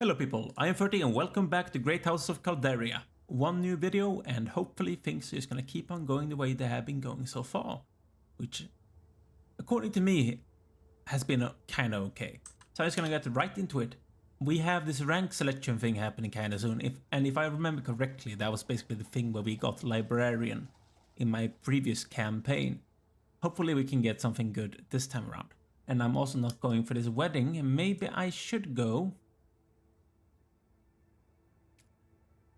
Hello people, I am Ferty and welcome back to Great Houses of Calderia. One new video and hopefully things are just gonna keep on going the way they have been going so far. Which, according to me, has been kinda okay. So I'm just gonna get right into it. We have this rank selection thing happening kinda soon, if I remember correctly, that was basically the thing where we got Librarian in my previous campaign. Hopefully we can get something good this time around. And I'm also not going for this wedding, and maybe I should go.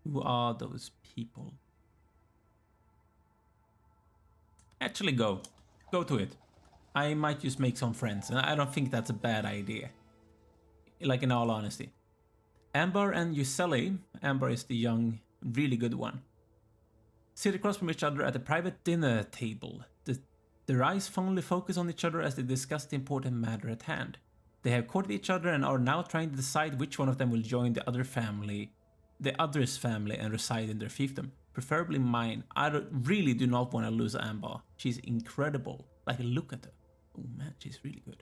Who are those people? Actually go to it. I might just make some friends, and I don't think that's a bad idea. Like, in all honesty. Amber and Yuseli. Amber is the young, really good one. Sit across from each other at a private dinner table. Their eyes fondly focus on each other as they discuss the important matter at hand. They have courted each other and are now trying to decide which one of them will join the other's family and reside in their fiefdom. Preferably mine. I really do not want to lose Amber. She's incredible. Like, look at her. Oh man, she's really good.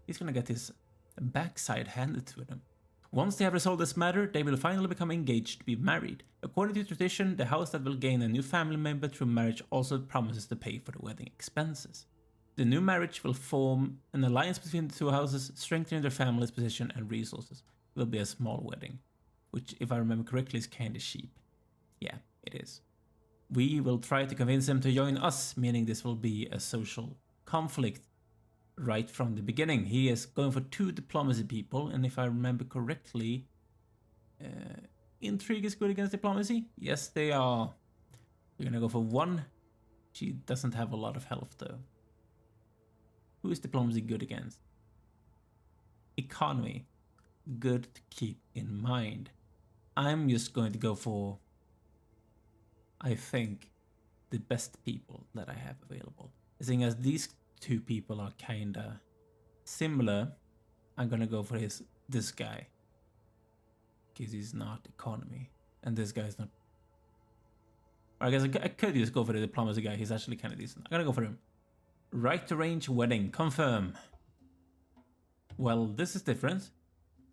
He's gonna get his backside handed to him. Once they have resolved this matter, they will finally become engaged to be married. According to tradition, the house that will gain a new family member through marriage also promises to pay for the wedding expenses. The new marriage will form an alliance between the two houses, strengthening their family's position and resources. It will be a small wedding, which, if I remember correctly, is kinda cheap. Yeah, it is. We will try to convince them to join us, meaning this will be a social conflict right from the beginning. He is going for 2 diplomacy people, and if I remember correctly, intrigue is good against diplomacy. Yes, they are. We're gonna go for 1. She doesn't have a lot of health though. Who is diplomacy good against? Economy. Good to keep in mind. I'm just going to go for, I think, the best people that I have available. Seeing as these 2 people are kinda similar, I'm gonna go for this guy. Because he's not economy. And this guy's not. Or I guess I could just go for the diplomacy guy. He's actually kinda decent. I'm gonna go for him. Right to range wedding. Confirm. Well, this is different.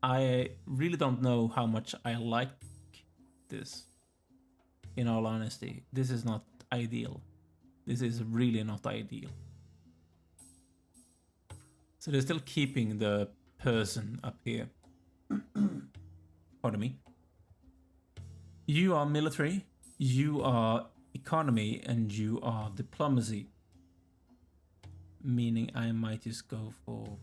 I really don't know how much I like this. In all honesty, this is not ideal. This is really not ideal. So they're still keeping the person up here. Pardon me. You are military, you are economy, and you are diplomacy. Meaning I might just go for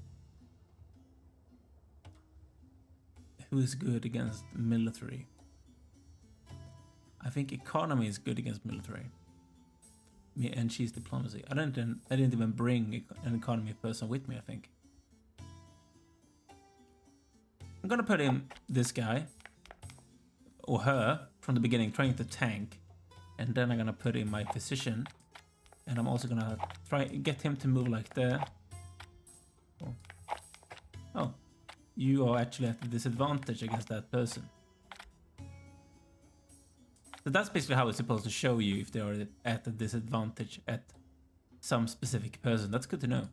who is good against military. I think economy is good against military. And she's diplomacy. I didn't even bring an economy person with me, I think. I'm gonna put in this guy or her from the beginning, trying to tank, and then I'm gonna put in my physician, and I'm also gonna try get him to move like that. Oh, you are actually at a disadvantage against that person. So that's basically how it's supposed to show you if they are at a disadvantage at some specific person. That's good to know.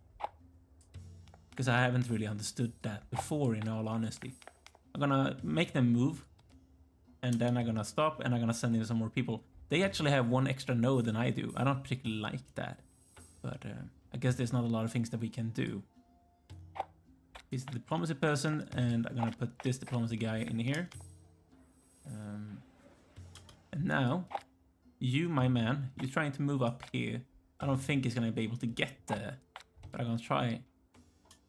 Because I haven't really understood that before, in all honesty. I'm gonna make them move, and then I'm gonna stop, and I'm gonna send in some more people. They actually have 1 extra node than I do. I don't particularly like that, but I guess there's not a lot of things that we can do. He's the diplomacy person, and I'm gonna put this diplomacy guy in here. And now, you, my man, you're trying to move up here. I don't think he's gonna be able to get there, but I'm gonna try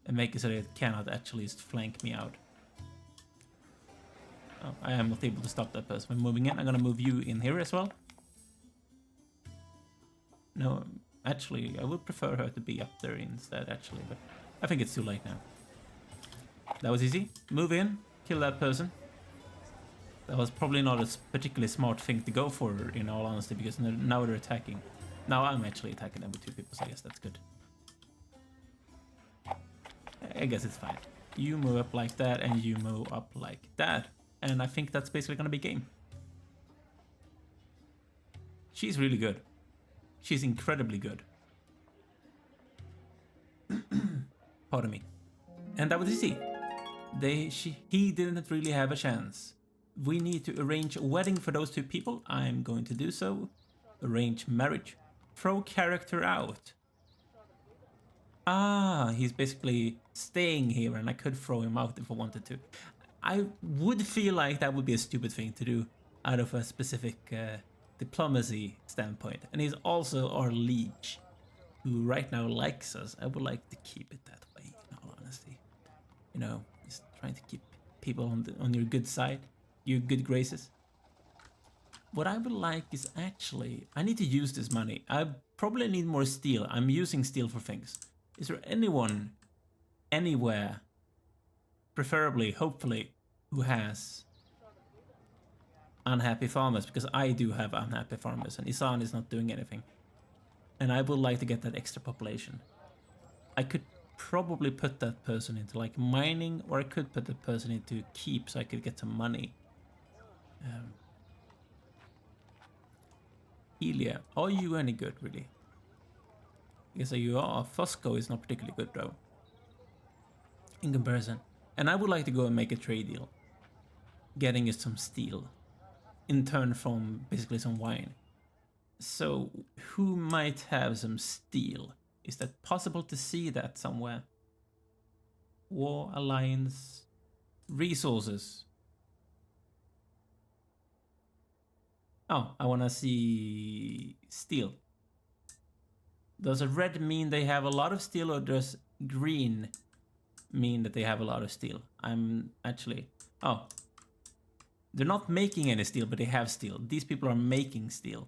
and make it so that it cannot actually just flank me out. Oh, I am not able to stop that person from moving in. I'm gonna move you in here as well. No, actually, I would prefer her to be up there instead, actually, but I think it's too late now. That was easy. Move in, kill that person. That was probably not a particularly smart thing to go for, in all honesty, because now they're attacking. Now I'm actually attacking them with 2 people, so I guess that's good. I guess it's fine. You move up like that, and you move up like that. And I think that's basically gonna be game. She's really good. She's incredibly good. Pardon me. And that was easy. He didn't really have a chance. We need to arrange a wedding for those two people. I'm going to do so. Arrange marriage. Throw character out. Ah, he's basically staying here and I could throw him out if I wanted to. I would feel like that would be a stupid thing to do out of a specific diplomacy standpoint. And he's also our liege, who right now likes us. I would like to keep it that way, in all honesty. You know, just trying to keep people on your good side, your good graces. What I would like is actually, I need to use this money. I probably need more steel. I'm using steel for things. Is there anyone, anywhere, preferably, hopefully, who has unhappy farmers? Because I do have unhappy farmers and Isan is not doing anything. And I would like to get that extra population. I could probably put that person into like mining, or I could put that person into keep so I could get some money. Elia, are you any good really? Yes, you are. Fosco is not particularly good though, in comparison. And I would like to go and make a trade deal, getting us some steel, in turn from basically some wine. So, who might have some steel? Is that possible to see that somewhere? War, alliance, resources. Oh, I want to see steel. Does a red mean they have a lot of steel, or does green mean that they have a lot of steel? I'm actually... Oh. They're not making any steel, but they have steel. These people are making steel.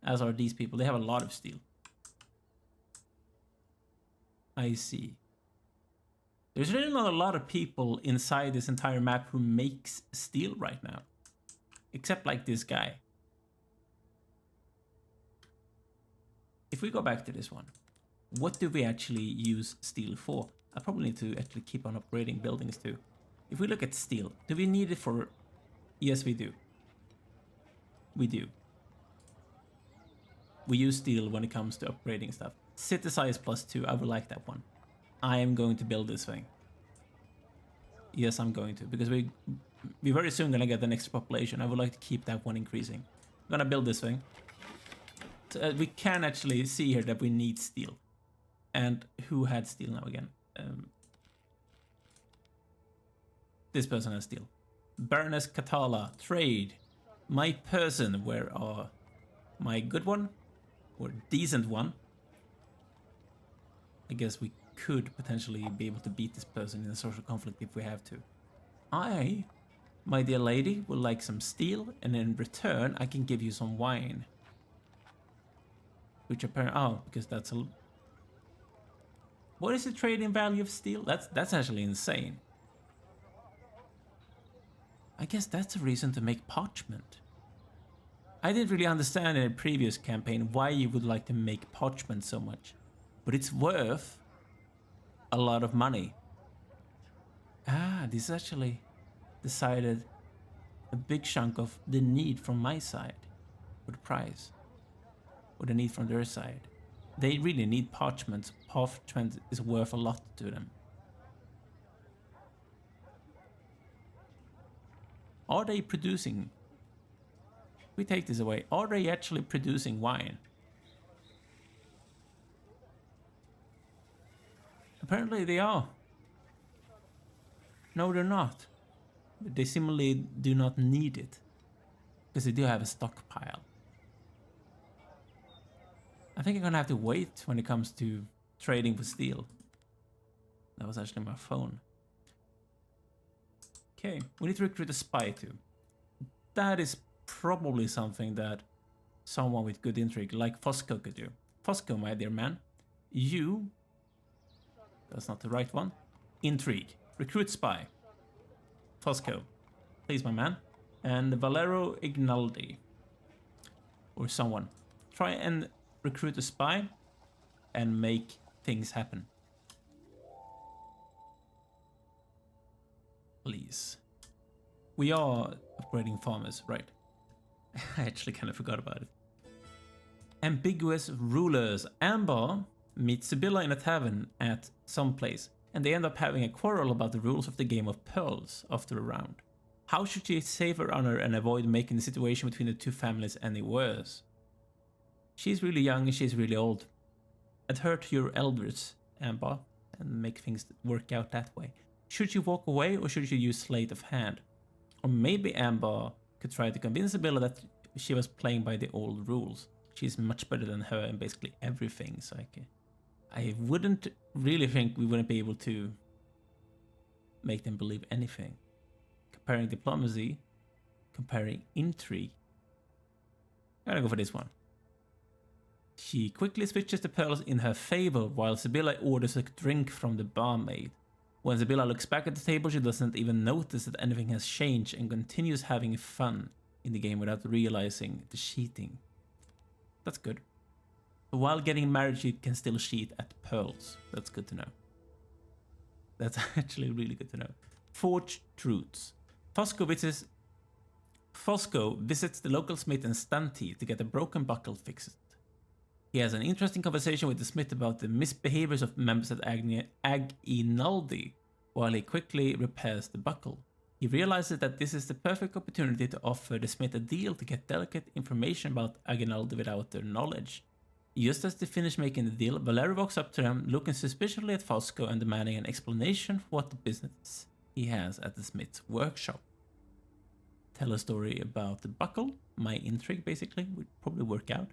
As are these people. They have a lot of steel. I see. There's really not a lot of people inside this entire map who makes steel right now. Except like this guy. If we go back to this one, what do we actually use steel for? I probably need to actually keep on upgrading buildings too. If we look at steel, do we need it for... Yes, we do. We do. We use steel when it comes to upgrading stuff. City size +2, I would like that one. I am going to build this thing. Yes, I'm going to, because we're very soon gonna get an extra population. I would like to keep that one increasing. I'm gonna build this thing. So, we can actually see here that we need steel. And who had steel now again? This person has steel. Baroness Katala, trade. My person, where are my good one? Or decent one? I guess we could potentially be able to beat this person in a social conflict if we have to. I, my dear lady, would like some steel, and in return I can give you some wine. Which apparently... Oh, because that's a... What is the trading value of steel? That's actually insane. I guess that's a reason to make parchment. I didn't really understand in a previous campaign why you would like to make parchment so much. But it's worth a lot of money. Ah, this actually decided a big chunk of the need from my side. Or the price. Or the need from their side. They really need parchment. Parchment is worth a lot to them. Are they producing? If we take this away, are they actually producing wine? Apparently they are. No, they're not. But they seemingly do not need it. Because they do have a stockpile. I think I'm gonna have to wait when it comes to trading for steel. That was actually my phone. Okay, we need to recruit a spy too. That is probably something that someone with good intrigue like Fosco could do. Fosco, my dear man, you... That's not the right one. Intrigue. Recruit spy. Fosco. Please, my man. And Valero Ignaldi. Or someone. Try and recruit a spy and make things happen. Please. We are upgrading farmers, right? I actually kind of forgot about it. Ambiguous rulers. Amber meets Sibylla in a tavern at some place. and they end up having a quarrel about the rules of the game of pearls after a round. How should she save her honor and avoid making the situation between the two families any worse? She's really young and she's really old. Adhere to your elders, Amber, and make things work out that way. Should you walk away or should you use sleight of hand? Or maybe Amber could try to convince Abila that she was playing by the old rules. She's much better than her in basically everything, so I wouldn't really think we wouldn't be able to make them believe anything. Comparing diplomacy, comparing intrigue. I'm gonna go for this one. She quickly switches the pearls in her favor while Sibylla orders a drink from the barmaid. When Sibylla looks back at the table, she doesn't even notice that anything has changed and continues having fun in the game without realizing the cheating. That's good. So while getting married, she can still cheat at pearls. That's good to know. That's actually really good to know. Forged Truths. Fosco visits the local smith in Stanti to get a broken buckle fixed. He has an interesting conversation with the smith about the misbehaviors of members at Aginaldi, while he quickly repairs the buckle. He realizes that this is the perfect opportunity to offer the smith a deal to get delicate information about Aginaldi without their knowledge. Just as they finish making the deal, Valery walks up to them, looking suspiciously at Fosco and demanding an explanation for what the business he has at the smith's workshop. Tell a story about the buckle, my intrigue basically, would probably work out.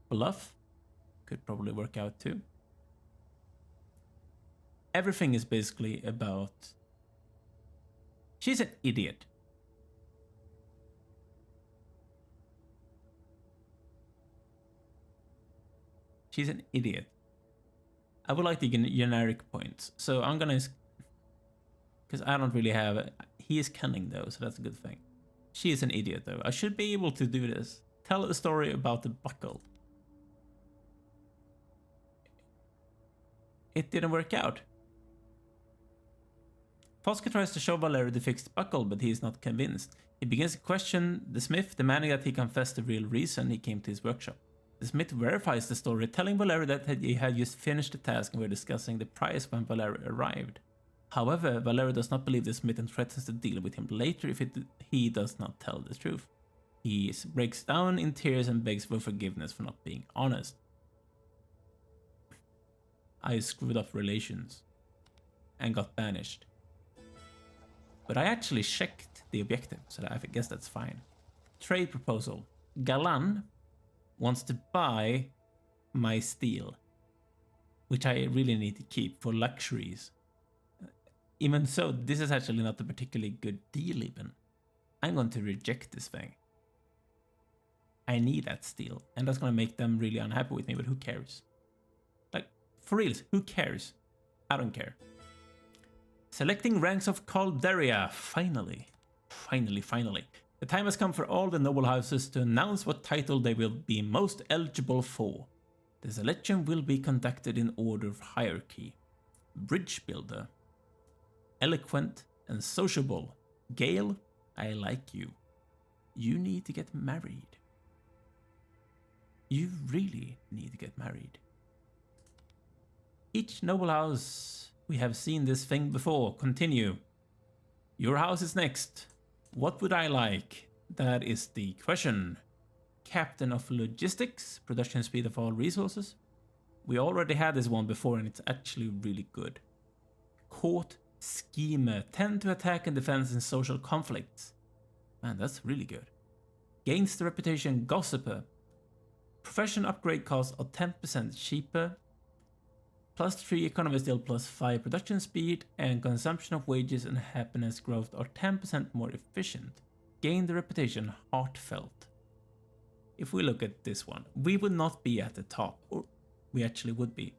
Bluff could probably work out too. Everything is basically about... She's an idiot. She's an idiot. I would like the generic points. So I'm gonna... Because I don't really have... He is cunning though, so that's a good thing. She is an idiot though. I should be able to do this. Tell a story about the buckle. It didn't work out. Fosco tries to show Valery the fixed buckle, but he is not convinced. He begins to question the smith, demanding that he confess the real reason he came to his workshop. The smith verifies the story, telling Valery that he had just finished the task and were discussing the price when Valery arrived. However, Valery does not believe the smith and threatens to deal with him later if he does not tell the truth. He breaks down in tears and begs for forgiveness for not being honest. I screwed up relations and got banished. But I actually checked the objective, so I guess that's fine. Trade proposal. Galan wants to buy my steel, which I really need to keep for luxuries. Even so, this is actually not a particularly good deal even. I'm going to reject this thing. I need that steel, and that's going to make them really unhappy with me, but who cares? Like, for reals, who cares? I don't care. Selecting ranks of Calderia, finally. Finally. The time has come for all the noble houses to announce what title they will be most eligible for. The selection will be conducted in order of hierarchy. Bridge Builder. Eloquent and sociable. Gale, I like you. You need to get married. You really need to get married. Each noble house... We have seen this thing before. Continue. Your house is next. What would I like? That is the question. Captain of Logistics. Production speed of all resources. We already had this one before and it's actually really good. Court Schemer. Tend to attack and defense in social conflicts. Man, that's really good. Gains the reputation Gossiper. Profession upgrade costs are 10% cheaper. +3 economy skill, +5 production speed, and consumption of wages and happiness growth are 10% more efficient. Gain the reputation Heartfelt. If we look at this one, we would not be at the top, or we actually would be.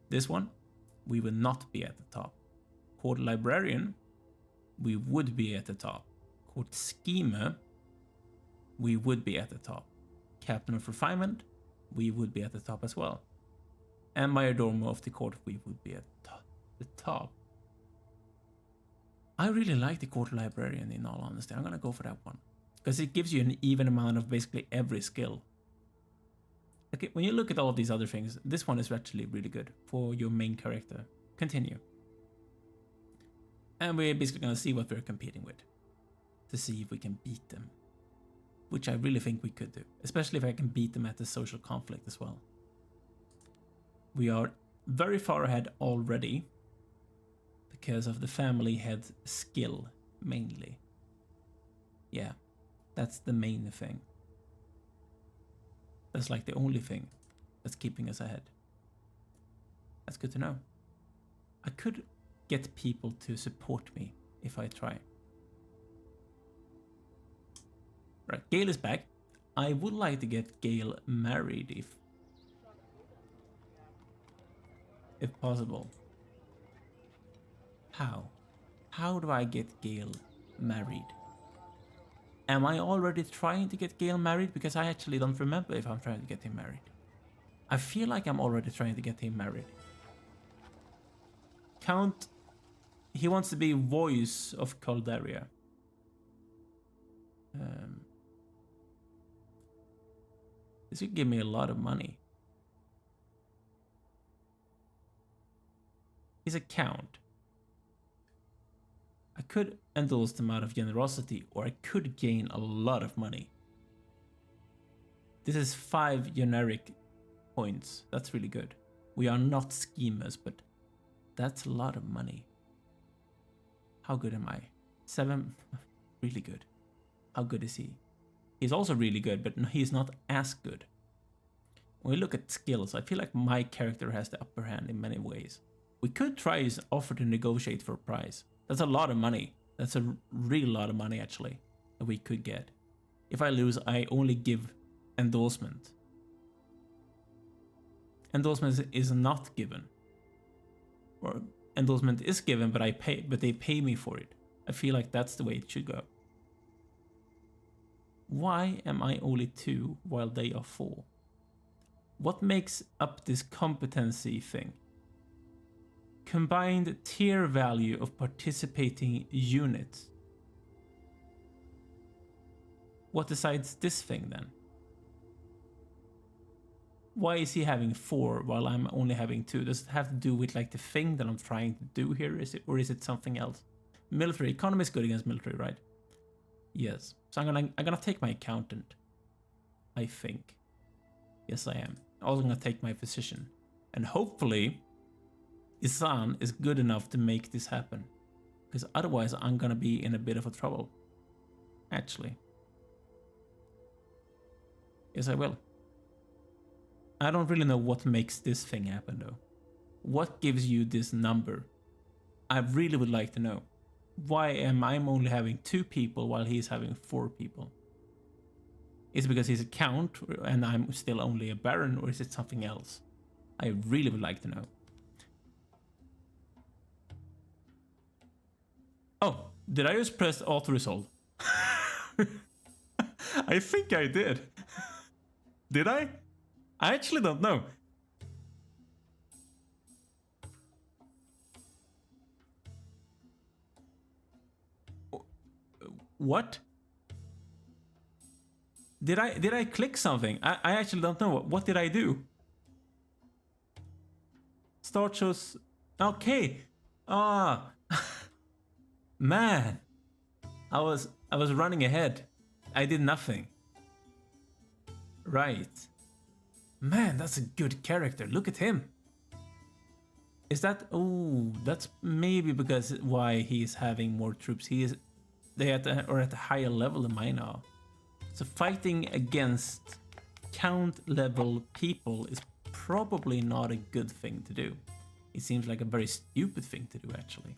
This one, we would not be at the top. Court Librarian, we would be at the top. Court Schemer, we would be at the top. Captain of Refinement, we would be at the top as well. And Majordomo of the court, we would be at the top. I really like the court librarian in all honesty. I'm gonna go for that one. Because it gives you an even amount of basically every skill. Okay, when you look at all of these other things, this one is actually really good for your main character. Continue. And we're basically gonna see what we're competing with to see if we can beat them. Which I really think we could do, especially if I can beat them at the social conflict as well. We are very far ahead already because of the family head skill, mainly. Yeah, that's the main thing. That's like the only thing that's keeping us ahead. That's good to know. I could get people to support me if I try. Right, Gale is back. I would like to get Gale married if possible. How? How do I get Gale married? Am I already trying to get Gale married? Because I actually don't remember if I'm trying to get him married. I feel like I'm already trying to get him married. Count, he wants to be voice of Calderia. This would give me a lot of money. He's a count. I could endorse them out of generosity, or I could gain a lot of money. This is 5 generic points. That's really good. We are not schemers, but that's a lot of money. How good am I? 7. Really good. How good is he? He's also really good, but he's not as good. When we look at skills, I feel like my character has the upper hand in many ways. We could try his offer to negotiate for a price. That's a lot of money. That's a real lot of money, actually, that we could get. If I lose, I only give endorsement. Endorsement is not given. Or endorsement is given, but they pay me for it. I feel like that's the way it should go. Why am I only 2 while they are 4? What makes up this competency thing? Combined tier value of participating units. What decides this thing then? Why is he having 4 while I'm only having 2? Does it have to do with like the thing that I'm trying to do here? Or is it something else? Military economy is good against military, right? Yes. So I'm gonna take my accountant. I think. Yes, I am. Also gonna take my physician. And hopefully Isan is good enough to make this happen. Because otherwise I'm gonna be in a bit of a trouble. Actually. Yes, I will. I don't really know what makes this thing happen though. What gives you this number? I really would like to know. Why am I only having 2 people while he's having 4 people? Is it because he's a count and I'm still only a baron, or is it something else? I really would like to know. Oh, did I just press auto resolve? I think I did. Did I? I actually don't know. What? Did I click something? I actually don't know. What did I do? Start shows. Okay. Ah. Man. I was running ahead. I did nothing. Right. Man, that's a good character. Look at him. Is that... Oh, that's maybe because why he's having more troops. They are at a higher level than mine are. So fighting against count level people is probably not a good thing to do. It seems like a very stupid thing to do, actually.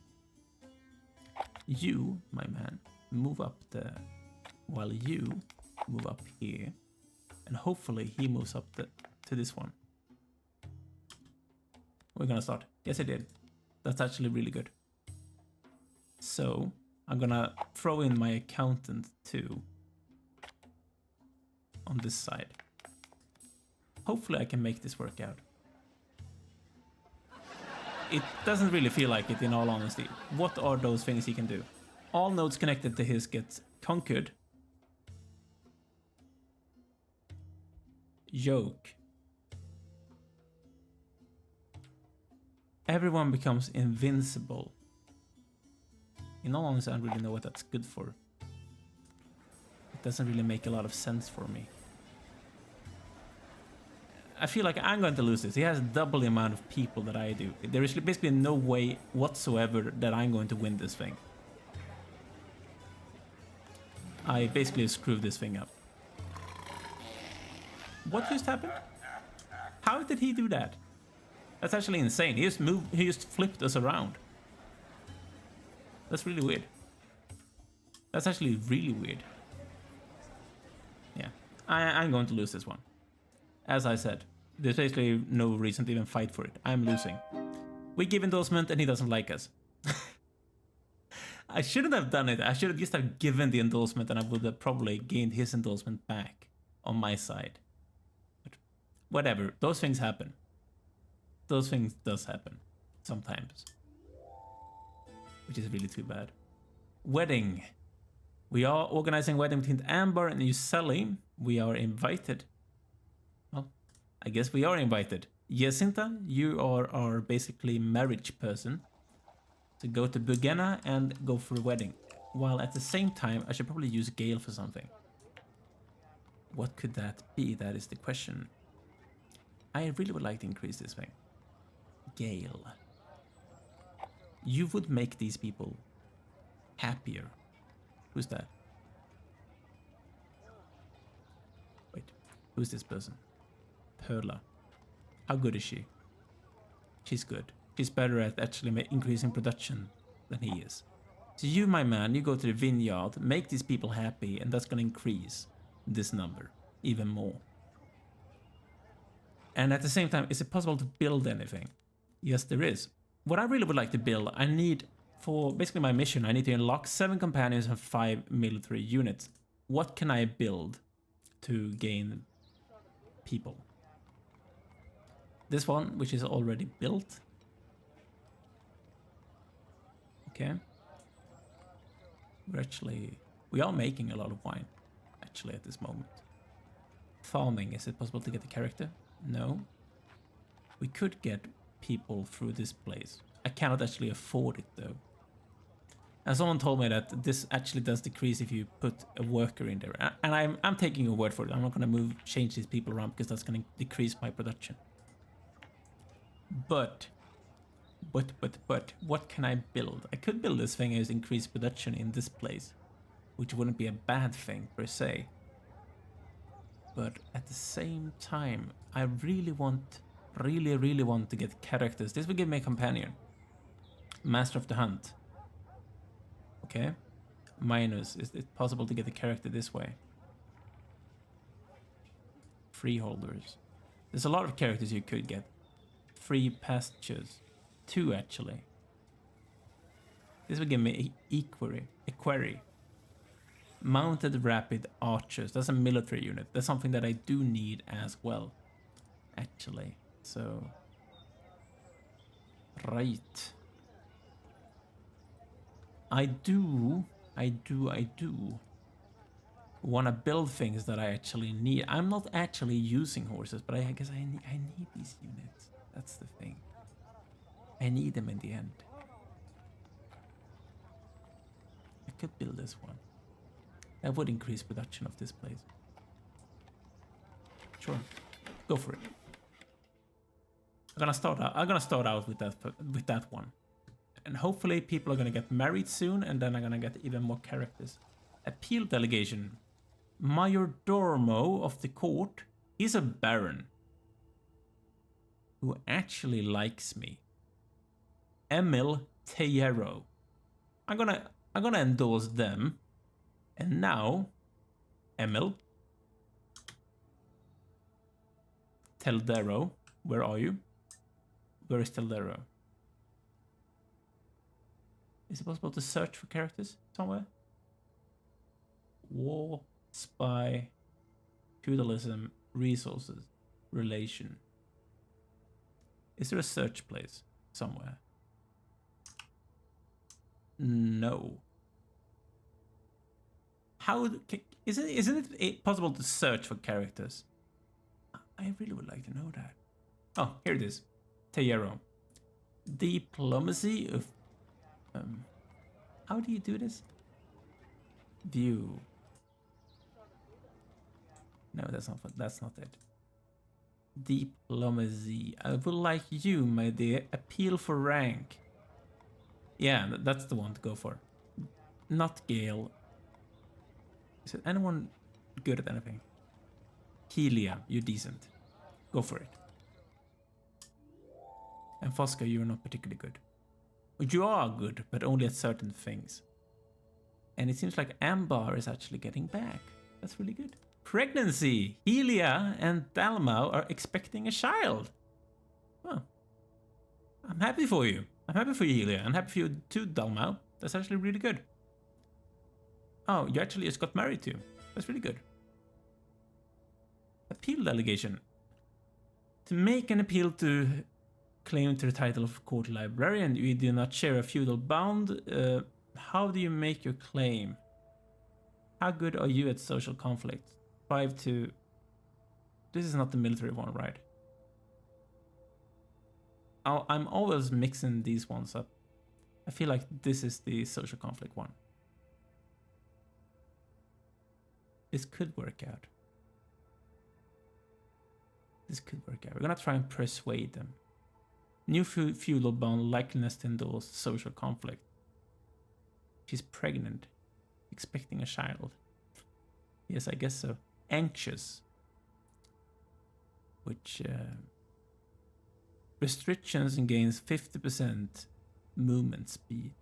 You, my man, move up there, while you move up here, and hopefully he moves up to this one. We're gonna start. Yes, I did. That's actually really good. So I'm gonna throw in my accountant too on this side. Hopefully I can make this work out. It doesn't really feel like it, in all honesty. What are those things he can do? All nodes connected to his get conquered. Yoke. Everyone becomes invincible. in all honesty, I don't really know what that's good for. It doesn't really make a lot of sense for me. I feel like I'm going to lose this. He has double the amount of people that I do. There is basically no way whatsoever that I'm going to win this thing. I basically screwed this thing up. What just happened? How did he do that? That's actually insane. He just moved, he just flipped us around. That's really weird. That's actually really weird. Yeah, I'm going to lose this one. As I said, there's basically no reason to even fight for it. I'm losing. We give endorsement and he doesn't like us. I shouldn't have done it. I should have just have given the endorsement and I would have probably gained his endorsement back on my side. But whatever, those things happen. Those things does happen sometimes. Which is really too bad. Wedding. We are organizing a wedding between Amber and Yuseli. We are invited. Well, I guess we are invited. Jacinta, you are our basically marriage person. So go to Bugena and go for a wedding. While at the same time, I should probably use Gale for something. What could that be? That is the question. I really would like to increase this thing. Gale. You would make these people happier. Who's that? Wait, who's this person? Perla. How good is she? She's good. She's better at actually increasing production than he is. So you, my man, you go to the vineyard, make these people happy, and that's going to increase this number even more. And at the same time, is it possible to build anything? Yes, there is. What I really would like to build, I need, for basically my mission, I need to unlock 7 companions and 5 military units. What can I build to gain people? This one, which is already built. Okay. We are making a lot of wine, actually, at this moment. Farming, is it possible to get a character? No. We could get people through this place. I cannot actually afford it, though. And someone told me that this actually does decrease if you put a worker in there. And I'm taking your word for it. I'm not going to change these people around because that's going to decrease my production. But, what can I build? I could build this thing as increased production in this place, which wouldn't be a bad thing per se. But at the same time, I really want to get characters. This will give me a companion. Master of the Hunt. Okay. Minus, is it possible to get a character this way? Freeholders. There's a lot of characters you could get. Free pastures. 2 actually. This will give me a query. Mounted rapid archers. That's a military unit. That's something that I do need as well. Actually. So. Right. I do want to build things that I actually need. I'm not actually using horses, but I guess I need these units. That's the thing. I need them in the end. I could build this one. That would increase production of this place. Sure, go for it. I'm gonna start out with that one, and hopefully people are gonna get married soon, and then I'm gonna get even more characters. Appeal delegation. Majordomo of the court is a baron who actually likes me. Emil Tejero. I'm gonna endorse them. And now, Emil Teldero, where are you? Where is Teldero? Is it possible to search for characters somewhere? War, spy, feudalism, resources, relation. Is there a search place somewhere? No. How isn't it possible to search for characters? I really would like to know that. Oh, here it is. Tejero. Diplomacy of How do you do this? View. No, that's not it. Diplomacy. I would like you, my dear. Appeal for rank. Yeah, that's the one to go for. Not Gale. Is it anyone good at anything? Helia, you're decent. Go for it. And Fosca, you're not particularly good. You are good, but only at certain things. And it seems like Amber is actually getting back. That's really good. Pregnancy! Helia and Dalmau are expecting a child. Oh. I'm happy for you. I'm happy for you, Helia. I'm happy for you too, Dalmau. That's actually really good. Oh, you actually just got married too. That's really good. Appeal delegation. To make an appeal to claim to the title of court librarian, you do not share a feudal bond. How do you make your claim? How good are you at social conflict? 5 to... This is not the military one, right? I'm always mixing these ones up. I feel like this is the social conflict one. This could work out. This could work out. We're gonna try and persuade them. New feudal bond, likeliness to endorse social conflict. She's pregnant, expecting a child. Yes, I guess so. Anxious, which restrictions and gains 50% movement speed.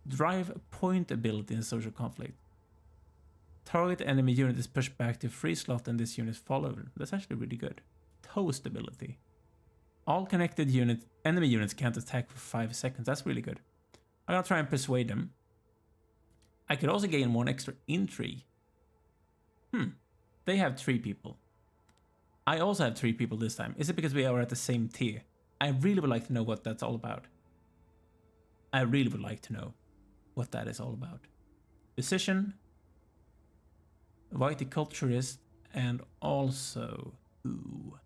Drive a point ability in social conflict. Target enemy unit is pushed back to free slot and this unit is followed. That's actually really good. Toast ability. All connected enemy units can't attack for 5 seconds. That's really good. I'm gonna try and persuade them. I could also gain 1 extra intrigue. They have 3 people. I also have 3 people this time. Is it because we are at the same tier? I really would like to know what that's all about. I really would like to know what that is all about. Decision, viticulturist, and also who?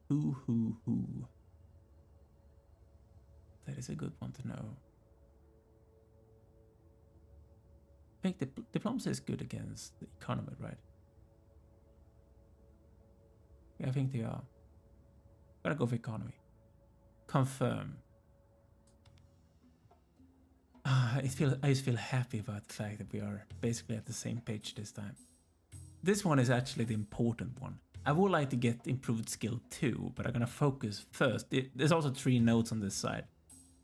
Who? That is a good one to know. I think diplomacy is good against the economy, right? Yeah, I think they are. Gotta go for economy. Confirm. I just feel happy about the fact that we are basically at the same page this time. This one is actually the important one. I would like to get improved skill too, but I'm gonna focus first. There's also 3 nodes on this side.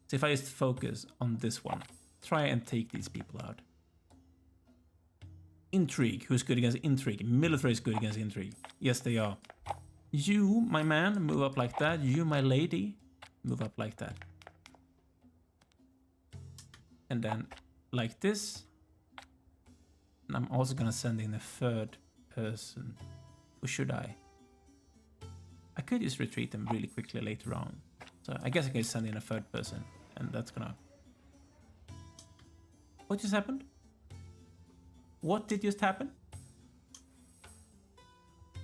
So if I just focus on this one, try and take these people out. Intrigue, who's good against intrigue? Military is good against intrigue. Yes, they are. You, my man, move up like that. You, my lady, move up like that. And then like this. And I'm also gonna send in a 3rd person. Or should I? I could just retreat them really quickly later on. So I guess I could send in a 3rd person. And that's gonna... What just happened? What did just happen?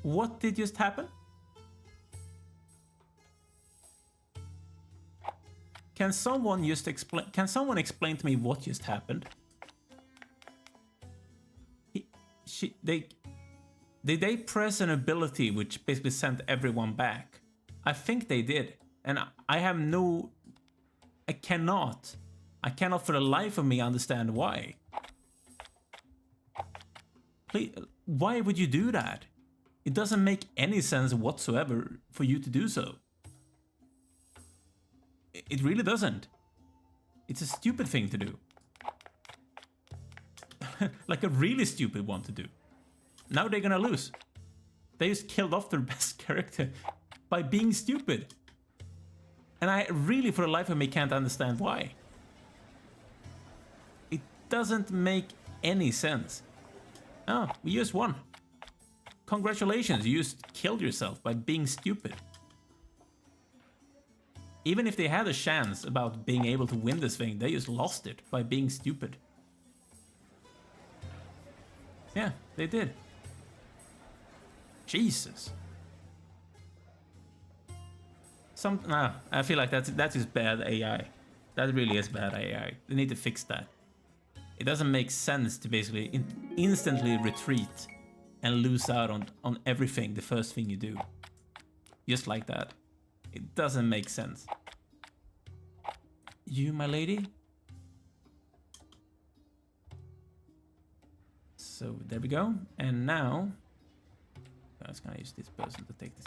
What did just happen? Can someone just explain? Can someone explain to me what just happened? Did they press an ability which basically sent everyone back? I think they did, and I have no. I cannot for the life of me understand why. Please, why would you do that? It doesn't make any sense whatsoever for you to do so. It really doesn't. It's a stupid thing to do. Like a really stupid one to do. Now they're gonna lose. They just killed off their best character by being stupid. And I really, for the life of me, can't understand why. It doesn't make any sense. Oh, we just won. Congratulations, you just killed yourself by being stupid. Even if they had a chance about being able to win this thing, they just lost it by being stupid. Yeah, they did. Jesus. I feel like that's just bad AI. That really is bad AI. They need to fix that. It doesn't make sense to basically instantly retreat and lose out on everything the first thing you do. Just like that. It doesn't make sense. You, my lady? So there we go. And now I was gonna use this person to take this.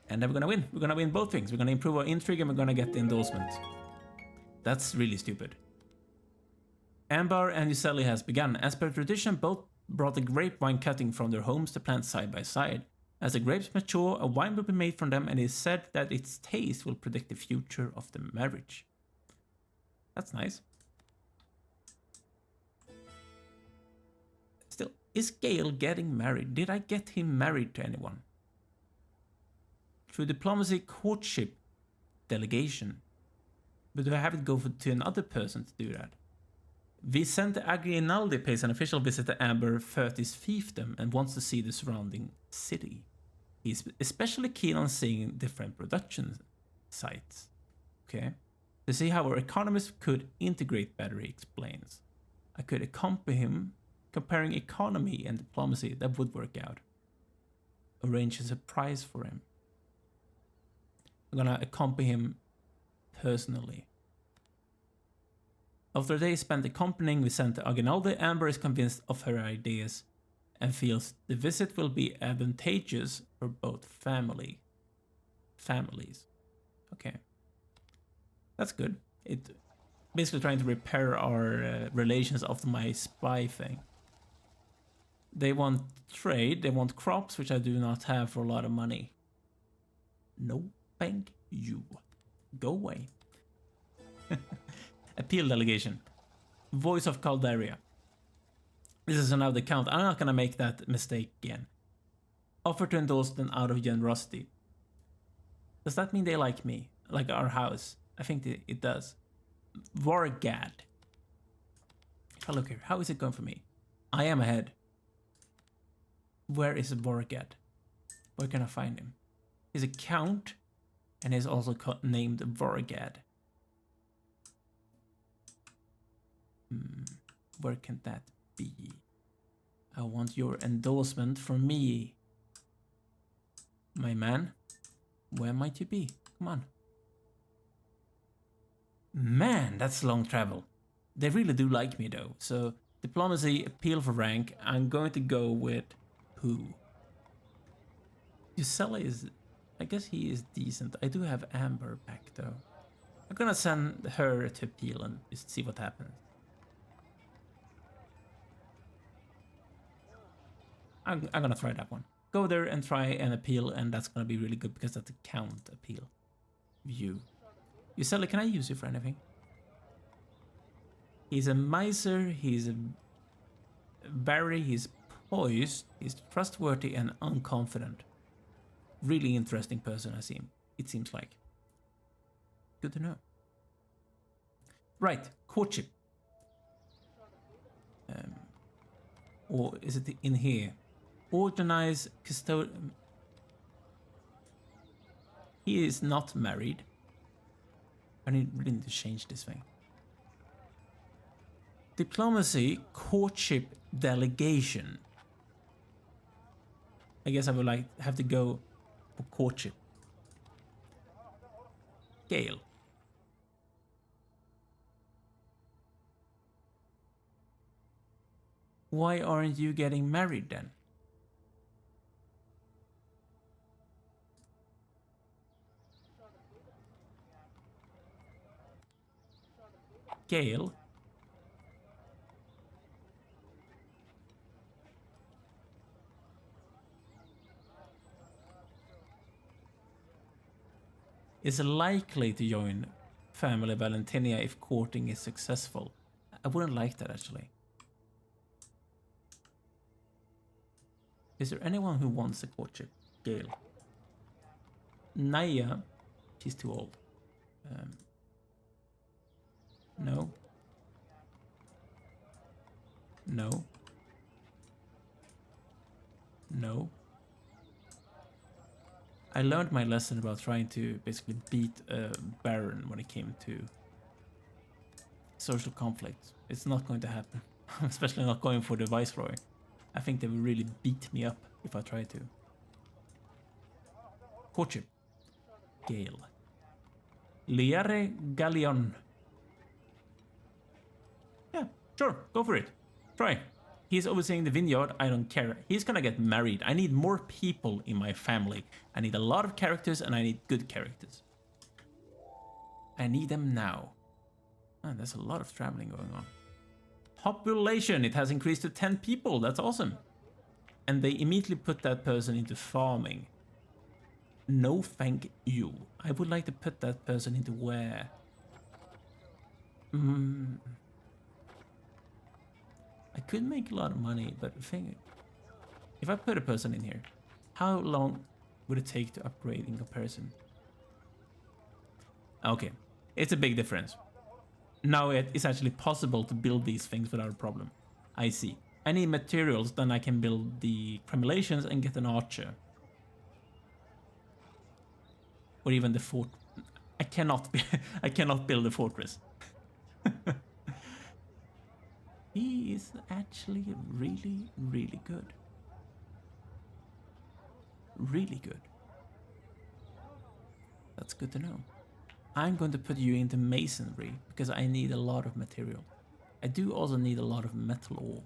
And then we're gonna win. We're gonna win both things. We're gonna improve our intrigue and we're gonna get the endorsement. That's really stupid. Ambar and Uselli has begun. As per tradition, both brought the grapevine cutting from their homes to plant side by side. As the grapes mature, a wine will be made from them, and it is said that its taste will predict the future of the marriage. That's nice. Still, is Gale getting married? Did I get him married to anyone? Through diplomacy, courtship, delegation. But do I have to go to another person to do that? Vicente Agrinaldi pays an official visit to Amber Ferty's fiefdom and wants to see the surrounding city. He's especially keen on seeing different production sites. Okay. To see how our economies could integrate better, he explains. I could accompany him, comparing economy and diplomacy. That would work out. Arrange a surprise for him. I'm gonna accompany him personally. After a day spent accompanying Vicente Aguinaldo, Amber is convinced of her ideas and feels the visit will be advantageous for both families. Okay. That's good. It basically trying to repair our relations after my spy thing. They want trade, they want crops, which I do not have for a lot of money. No, thank you. Go away. Appeal delegation. Voice of Calderia. This is another count. I'm not gonna make that mistake again. Offer to endorse them out of generosity. Does that mean they like me? Like our house? I think it does. Vorgad. If I look here, how is it going for me? I am ahead. Where is Vorgad? Where can I find him? He's a count, and he's also named Vorgad. Where can that be? I want your endorsement from me. My man, where might you be? Come on. Man, that's long travel. They really do like me though. So, diplomacy, appeal for rank. I'm going to go with who? Yusela is... I guess he is decent. I do have Amber back though. I'm gonna send her to appeal and just see what happens. I'm gonna try that one. Go there and try an appeal, and that's gonna be really good because that's a count appeal. View. Yuseli, can I use you for anything? He's a miser, he's he's poised, he's trustworthy and unconfident. Really interesting person, it seems like. Good to know. Right, courtship. Or is it in here? Organize custodian. He is not married. I really need to change this thing. Diplomacy, courtship, delegation. I guess I would have to go for courtship. Gale. Why aren't you getting married then? Gale. Is likely to join family Valentinia if courting is successful. I wouldn't like that actually. Is there anyone who wants a courtship? Gale. Naya, she's too old. No. No. No. I learned my lesson about trying to basically beat a baron when it came to social conflict. It's not going to happen. Especially not going for the Viceroy. I think they will really beat me up if I try to. Courtship. Gale. Liare Galleon. Yeah, sure, go for it. Try. He's overseeing the vineyard, I don't care. He's gonna get married. I need more people in my family. I need a lot of characters and I need good characters. I need them now. Oh, there's a lot of traveling going on. Population, it has increased to 10 people, that's awesome. And they immediately put that person into farming. No thank you. I would like to put that person into where? I could make a lot of money, but the thing, if I put a person in here, how long would it take to upgrade in comparison? Okay, it's a big difference. Now it's actually possible to build these things without a problem. I see. I need materials, then I can build the cremulations and get an archer. Or even the fort. I cannot build a fortress. He is actually really, really good. Really good. That's good to know. I'm going to put you into masonry because I need a lot of material. I do also need a lot of metal ore.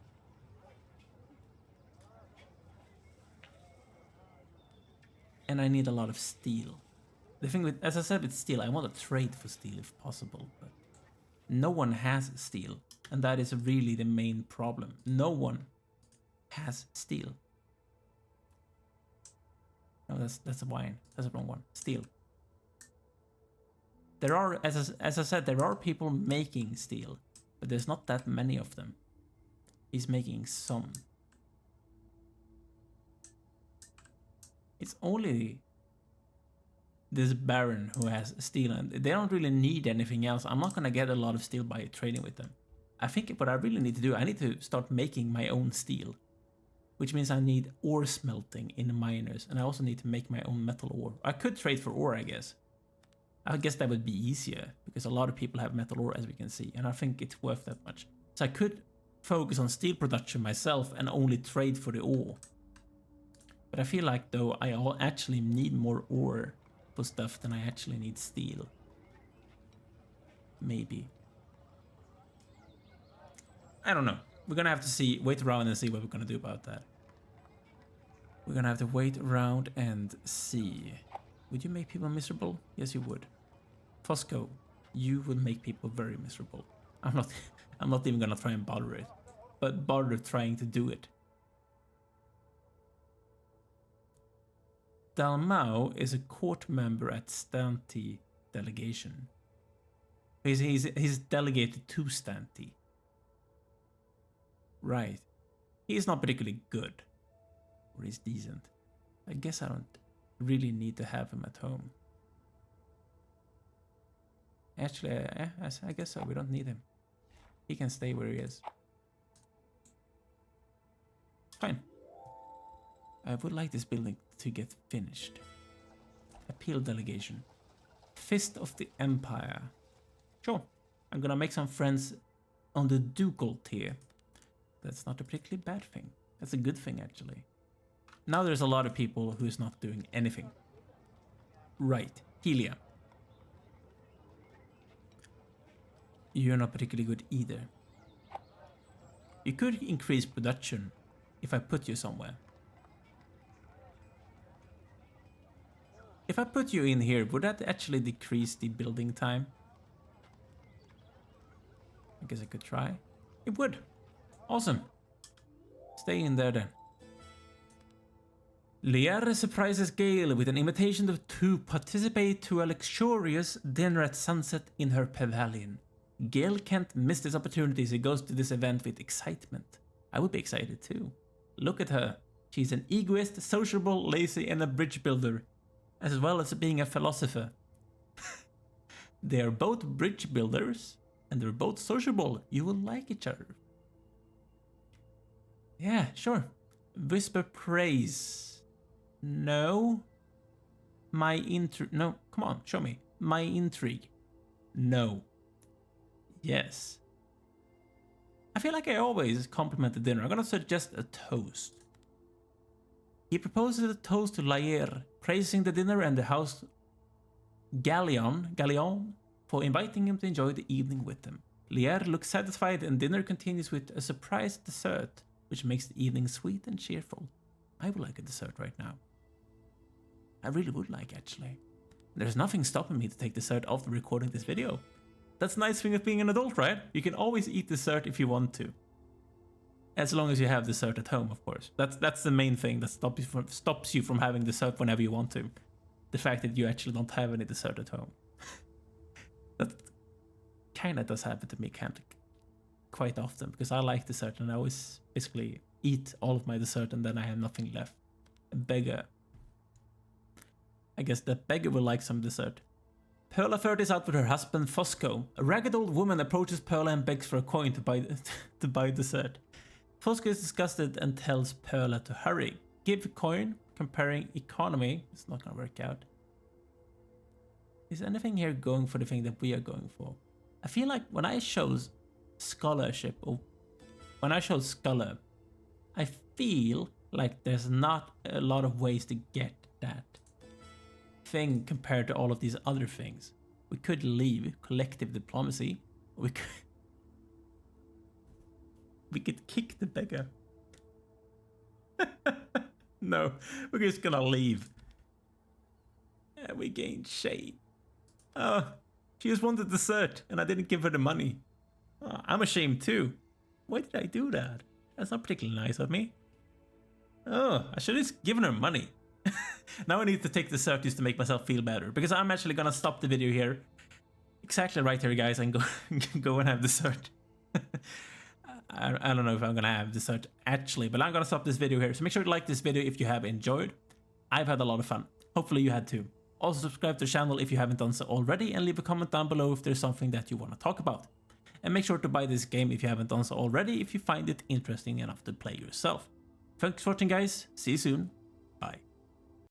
And I need a lot of steel. The thing with, as I said with steel, I want to trade for steel if possible, but no one has steel. And that is really the main problem. No one has steel. No, that's a wine. That's the wrong one. Steel. There are, as I said, there are people making steel, but there's not that many of them. He's making some. It's only this Baron who has steel, and they don't really need anything else. I'm not gonna get a lot of steel by trading with them. I think what I really need to do, I need to start making my own steel, which means I need ore smelting in the miners, and I also need to make my own metal ore. I could trade for ore, I guess. I guess that would be easier, because a lot of people have metal ore, as we can see, and I think it's worth that much. So I could focus on steel production myself and only trade for the ore. But I feel like, though, I actually need more ore for stuff than I actually need steel. Maybe. I don't know. We're gonna have to wait around and see what we're gonna do about that. We're gonna have to wait around and see. Would you make people miserable? Yes, you would. Fosco, you would make people very miserable. I'm not even gonna try and bother it, but bother trying to do it. Dalmau is a court member at Stanti delegation. He's delegated to Stanti. Right. He's not particularly good. Or he's decent. I guess I don't really need to have him at home. Actually, I guess so. We don't need him. He can stay where he is. Fine. I would like this building to get finished. Appeal delegation. Fist of the Empire. Sure. I'm gonna make some friends on the ducal tier. That's not a particularly bad thing. That's a good thing, actually. Now there's a lot of people who's not doing anything. Right. Helia. You're not particularly good either. You could increase production if I put you somewhere. If I put you in here, would that actually decrease the building time? I guess I could try. It would. Awesome. Stay in there then. Liara surprises Gale with an invitation to participate to a luxurious dinner at sunset in her pavilion. Gale can't miss this opportunity, so he goes to this event with excitement. I would be excited too. Look at her. She's an egoist, sociable, lazy, and a bridge builder, as well as being a philosopher. They are both bridge builders, and they're both sociable. You will like each other. Yeah, sure. Whisper praise. No. No, come on, show me. My intrigue. No. Yes. I feel like I always compliment the dinner. I'm gonna suggest a toast. He proposes a toast to Laer, praising the dinner and the house Galleon for inviting him to enjoy the evening with them. Laer looks satisfied and dinner continues with a surprise dessert, which makes the evening sweet and cheerful. I would like a dessert right now. I really would like, actually. There's nothing stopping me to take dessert after recording this video. That's the nice thing of being an adult, right? You can always eat dessert if you want to. As long as you have dessert at home, of course. That's the main thing that stops you from having dessert whenever you want to. The fact that you actually don't have any dessert at home. That kind of does happen to me quite often, because I like dessert and I always basically eat all of my dessert and then I have nothing left. A beggar. I guess that beggar will like some dessert. Perla Ferty is out with her husband Fosco. A ragged old woman approaches Perla and begs for a coin to buy dessert. Fosco is disgusted and tells Perla to hurry. Give a coin, comparing economy. It's not gonna work out. Is anything here going for the thing that we are going for? I feel like when I chose scholarship, or when I chose scholar, I feel like there's not a lot of ways to get that thing compared to all of these other things. We could leave collective diplomacy. We could kick the beggar. No, we're just gonna leave. And we gained shade. Oh, she just wanted dessert and I didn't give her the money. Oh, I'm ashamed too. Why did I do that? That's not particularly nice of me. Oh, I should have just given her money. Now I need to take dessert just to make myself feel better, because I'm actually gonna stop the video here. Exactly right here, guys, and go and have dessert. I don't know if I'm gonna have dessert actually, but I'm gonna stop this video here. So make sure to like this video if you have enjoyed. I've had a lot of fun. Hopefully you had too. Also subscribe to the channel if you haven't done so already, and leave a comment down below if there's something that you want to talk about. And make sure to buy this game if you haven't done so already, if you find it interesting enough to play yourself. Thanks for watching, guys. See you soon. Bye.